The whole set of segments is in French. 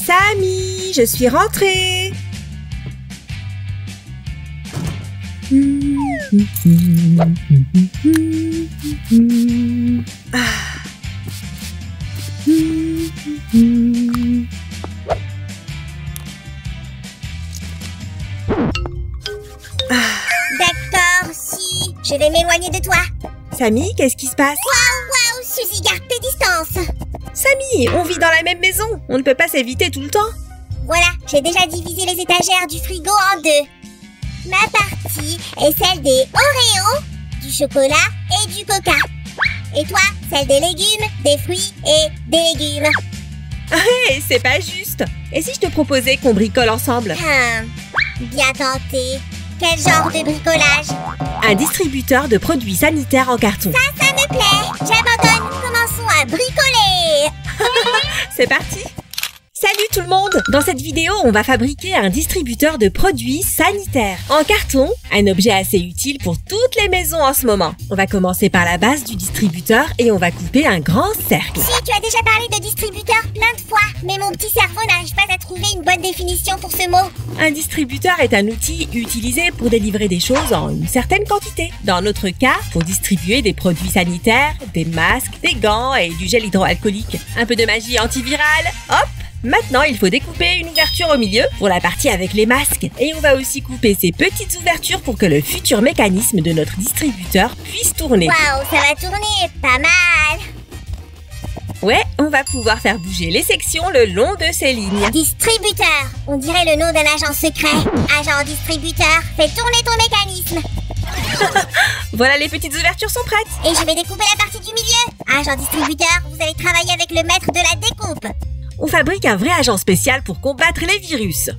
Samy, je suis rentrée. D'accord, si. Je vais m'éloigner de toi. Samy, qu'est-ce qui se passe? Waouh, Suzy, garde tes distances. Samy, on vit dans la même maison. On ne peut pas s'éviter tout le temps. Voilà, j'ai déjà divisé les étagères du frigo en deux. Ma partie est celle des Oreos, du chocolat et du coca. Et toi, celle des légumes, des fruits et des légumes. Hé, c'est pas juste. Et si je te proposais qu'on bricole ensemble? Bien tenté. Quel genre de bricolage? Un distributeur de produits sanitaires en carton. Ça me plaît. J'abandonne. Commençons à bricoler. C'est parti! Salut tout le monde! Dans cette vidéo, on va fabriquer un distributeur de produits sanitaires en carton, un objet assez utile pour toutes les maisons en ce moment. On va commencer par la base du distributeur et on va couper un grand cercle. Si, tu as déjà parlé de distributeur plein de fois, mais mon petit cerveau n'arrive pas à trouver une bonne définition pour ce mot. Un distributeur est un outil utilisé pour délivrer des choses en une certaine quantité. Dans notre cas, pour distribuer des produits sanitaires, des masques, des gants et du gel hydroalcoolique. Un peu de magie antivirale, hop! Maintenant, il faut découper une ouverture au milieu pour la partie avec les masques. Et on va aussi couper ces petites ouvertures pour que le futur mécanisme de notre distributeur puisse tourner. Waouh, ça va tourner, pas mal. Ouais, on va pouvoir faire bouger les sections le long de ces lignes. Distributeur, on dirait le nom d'un agent secret. Agent distributeur, fais tourner ton mécanisme. Voilà, les petites ouvertures sont prêtes. Et je vais découper la partie du milieu. Agent distributeur, vous allez travailler avec le maître de la découpe. On fabrique un vrai agent spécial pour combattre les virus.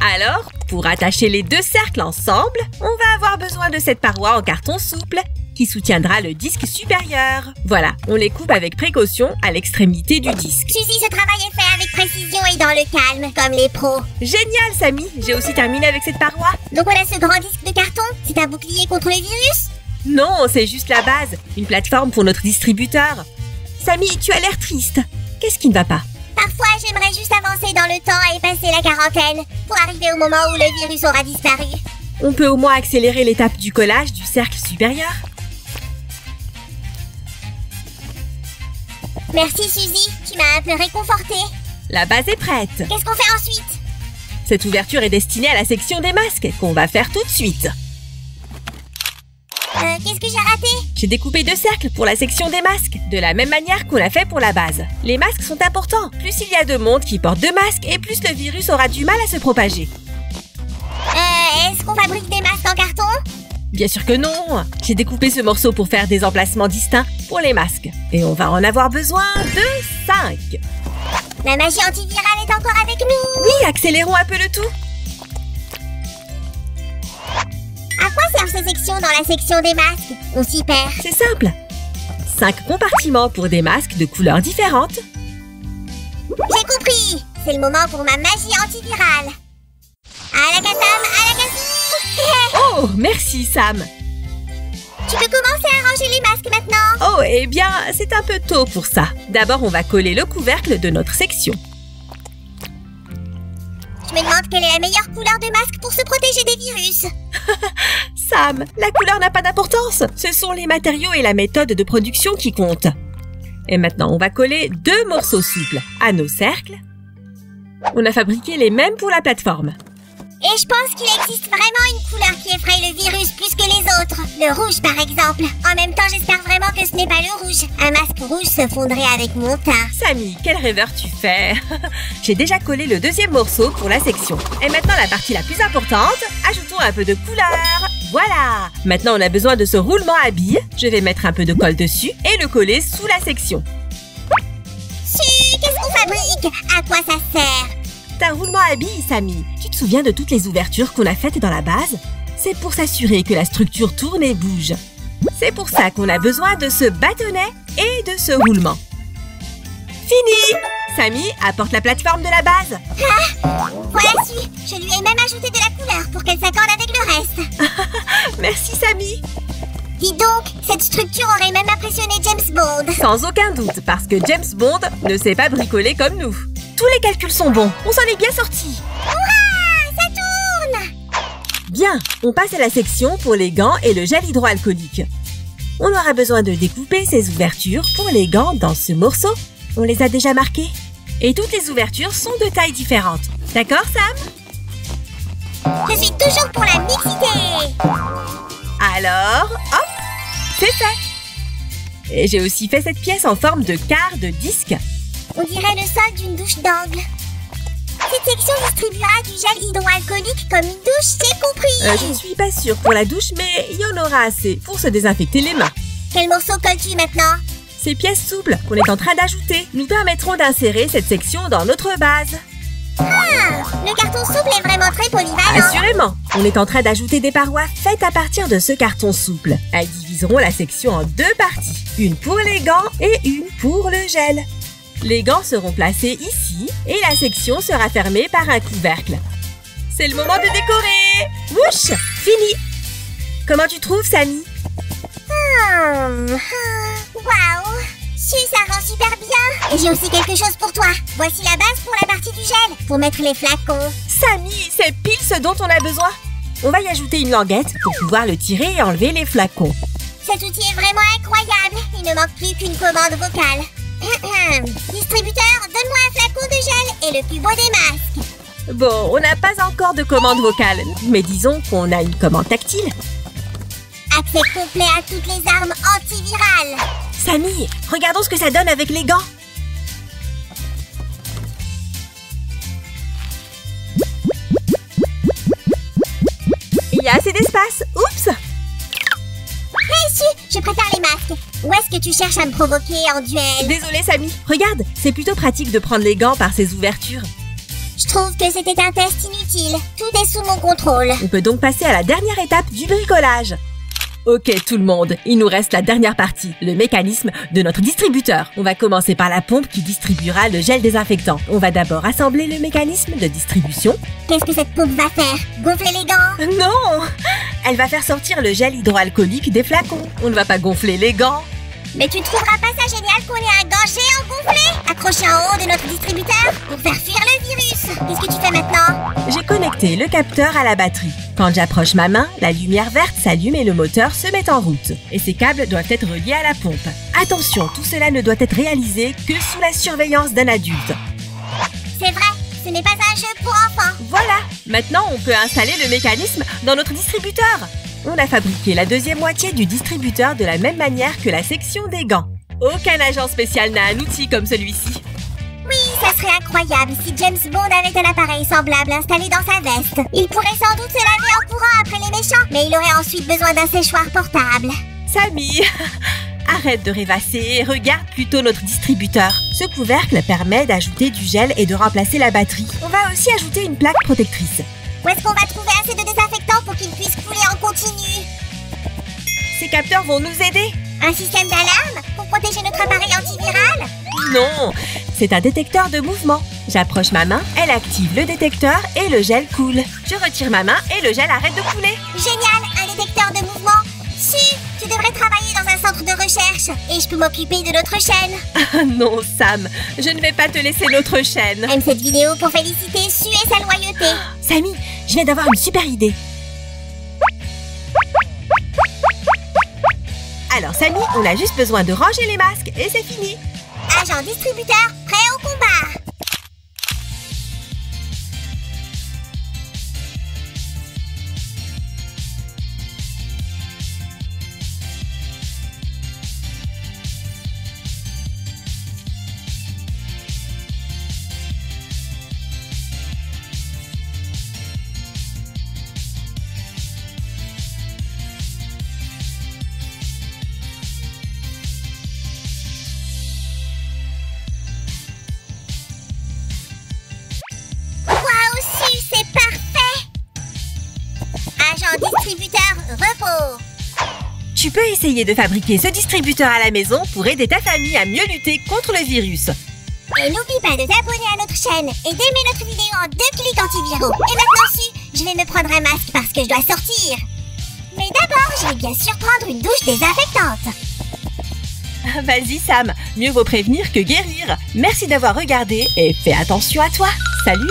Alors, pour attacher les deux cercles ensemble, on va avoir besoin de cette paroi en carton souple qui soutiendra le disque supérieur. Voilà, on les coupe avec précaution à l'extrémité du disque. Suzy, ce travail est fait avec précision et dans le calme, comme les pros. Génial, Samy! J'ai aussi terminé avec cette paroi. Donc on a ce grand disque de carton? C'est un bouclier contre le virus? Non, c'est juste la base, une plateforme pour notre distributeur. Samy, tu as l'air triste. Qu'est-ce qui ne va pas? Parfois, j'aimerais juste avancer dans le temps et passer la quarantaine pour arriver au moment où le virus aura disparu. On peut au moins accélérer l'étape du collage du cercle supérieur. Merci Suzy, tu m'as un peu réconfortée. La base est prête. Qu'est-ce qu'on fait ensuite? Cette ouverture est destinée à la section des masques qu'on va faire tout de suite. Qu'est-ce que j'ai raté? J'ai découpé deux cercles pour la section des masques, de la même manière qu'on l'a fait pour la base. Les masques sont importants. Plus il y a de monde qui porte deux masques et plus le virus aura du mal à se propager. Est-ce qu'on fabrique des masques en carton? Bien sûr que non. J'ai découpé ce morceau pour faire des emplacements distincts pour les masques. Et on va en avoir besoin de 5. La magie antivirale est encore avec nous. Oui, accélérons un peu le tout. À quoi servent ces sections dans la section des masques? On s'y perd. C'est simple. 5 compartiments pour des masques de couleurs différentes. J'ai compris. C'est le moment pour ma magie antivirale. Alakazam, alakazou. Oh, merci Sam. Tu peux commencer à ranger les masques maintenant. Oh, eh bien, c'est un peu tôt pour ça. D'abord, on va coller le couvercle de notre section. Je me demande quelle est la meilleure couleur de masque pour se protéger des virus. Sam, la couleur n'a pas d'importance. Ce sont les matériaux et la méthode de production qui comptent. Et maintenant, on va coller 2 morceaux souples à nos cercles. On a fabriqué les mêmes pour la plateforme. Et je pense qu'il existe vraiment une couleur qui effraie le virus plus que les autres. Le rouge, par exemple. En même temps, j'espère vraiment que ce n'est pas le rouge. Un masque rouge se fondrait avec mon teint. Samy, quel rêveur tu fais. J'ai déjà collé le 2e morceau pour la section. Et maintenant, la partie la plus importante, ajoutons un peu de couleur. Voilà. Maintenant, on a besoin de ce roulement à billes. Je vais mettre un peu de colle dessus et le coller sous la section. Qu'est-ce qu'on fabrique? À quoi ça sert? C'est un roulement à billes, Samy. Tu te souviens de toutes les ouvertures qu'on a faites dans la base? C'est pour s'assurer que la structure tourne et bouge. C'est pour ça qu'on a besoin de ce bâtonnet et de ce roulement. Fini! Samy, apporte la plateforme de la base. Ah, voilà su. Je lui ai même ajouté de la couleur pour qu'elle s'accorde avec le reste. Merci, Samy. Dis donc, cette structure aurait même impressionné James Bond. Sans aucun doute, parce que James Bond ne sait pas bricoler comme nous. Tous les calculs sont bons, on s'en est bien sortis. Hurrah, ça tourne! Bien, on passe à la section pour les gants et le gel hydroalcoolique. On aura besoin de découper ces ouvertures pour les gants dans ce morceau. On les a déjà marqués. Et toutes les ouvertures sont de tailles différentes. D'accord, Sam? Je suis toujours pour la mixité. Alors, hop, c'est fait. Et j'ai aussi fait cette pièce en forme de quart de disque. On dirait le sol d'une douche d'angle. Cette section distribuera du gel hydroalcoolique comme une douche, j'ai compris. Je ne suis pas sûre pour la douche, mais il y en aura assez pour se désinfecter les mains. Quel morceau colles-tu maintenant? Ces pièces souples qu'on est en train d'ajouter nous permettront d'insérer cette section dans notre base. Ah, le carton souple est vraiment très polyvalent. Assurément, on est en train d'ajouter des parois faites à partir de ce carton souple. Elles diviseront la section en deux parties, une pour les gants et une pour le gel. Les gants seront placés ici et la section sera fermée par un couvercle. C'est le moment de décorer. Wouch, fini. Comment tu trouves, Samy? Waouh! Ça rend super bien! Et j'ai aussi quelque chose pour toi. Voici la base pour la partie du gel, pour mettre les flacons. Samy, c'est pile ce dont on a besoin. On va y ajouter une languette pour pouvoir le tirer et enlever les flacons. Cet outil est vraiment incroyable. Il ne manque plus qu'une commande vocale. Distributeur, donne-moi un flacon de gel et le plus beau des masques. Bon, on n'a pas encore de commande vocale, mais disons qu'on a une commande tactile. Accès complet à toutes les armes antivirales. Samy, regardons ce que ça donne avec les gants. Il y a assez d'espace. Oups! Réussi, je préfère les masques. Où est-ce que tu cherches à me provoquer en duel? Désolée, Samy. Regarde, c'est plutôt pratique de prendre les gants par ces ouvertures. Je trouve que c'était un test inutile. Tout est sous mon contrôle. On peut donc passer à la dernière étape du bricolage. Ok tout le monde, il nous reste la dernière partie, le mécanisme de notre distributeur. On va commencer par la pompe qui distribuera le gel désinfectant. On va d'abord assembler le mécanisme de distribution. Qu'est-ce que cette pompe va faire? Gonfler les gants? Non! Elle va faire sortir le gel hydroalcoolique des flacons. On ne va pas gonfler les gants. Mais tu ne trouveras pas ça génial qu'on ait un gant géant gonflé accroché en haut de notre distributeur pour faire fuir le virus? Qu'est-ce que tu fais maintenant? J'ai connecté le capteur à la batterie. Quand j'approche ma main, la lumière verte s'allume et le moteur se met en route. Et ces câbles doivent être reliés à la pompe. Attention, tout cela ne doit être réalisé que sous la surveillance d'un adulte. C'est vrai, ce n'est pas un jeu pour enfants. Voilà, maintenant on peut installer le mécanisme dans notre distributeur. On a fabriqué la deuxième moitié du distributeur de la même manière que la section des gants. Aucun agent spécial n'a un outil comme celui-ci. Oui, ça serait incroyable si James Bond avait un appareil semblable installé dans sa veste. Il pourrait sans doute se laver en courant après les méchants, mais il aurait ensuite besoin d'un séchoir portable. Samy, arrête de rêvasser et regarde plutôt notre distributeur. Ce couvercle permet d'ajouter du gel et de remplacer la batterie. On va aussi ajouter une plaque protectrice. Où est-ce qu'on va trouver assez de désinfectant pour qu'il puisse couler en continu? Ces capteurs vont nous aider. Un système d'alarme pour protéger notre appareil antiviral? Non, c'est un détecteur de mouvement. J'approche ma main, elle active le détecteur et le gel coule. Je retire ma main et le gel arrête de couler. Génial, un détecteur de mouvement. Tu devrais travailler dans un centre de recherche et je peux m'occuper de notre chaîne. Ah non, Sam, je ne vais pas te laisser notre chaîne. Aime cette vidéo pour féliciter Su et sa loyauté. Samy, je viens d'avoir une super idée. Alors Samy, on a juste besoin de ranger les masques et c'est fini. Agent distributeur, prêt au combat. Distributeur repos. Tu peux essayer de fabriquer ce distributeur à la maison pour aider ta famille à mieux lutter contre le virus. Et n'oublie pas de t'abonner à notre chaîne et d'aimer notre vidéo en 2 clics antiviraux. Et maintenant, Su, je vais me prendre un masque parce que je dois sortir. Mais d'abord, je vais bien sûr prendre une douche désinfectante. Vas-y Sam, mieux vaut prévenir que guérir. Merci d'avoir regardé et fais attention à toi. Salut!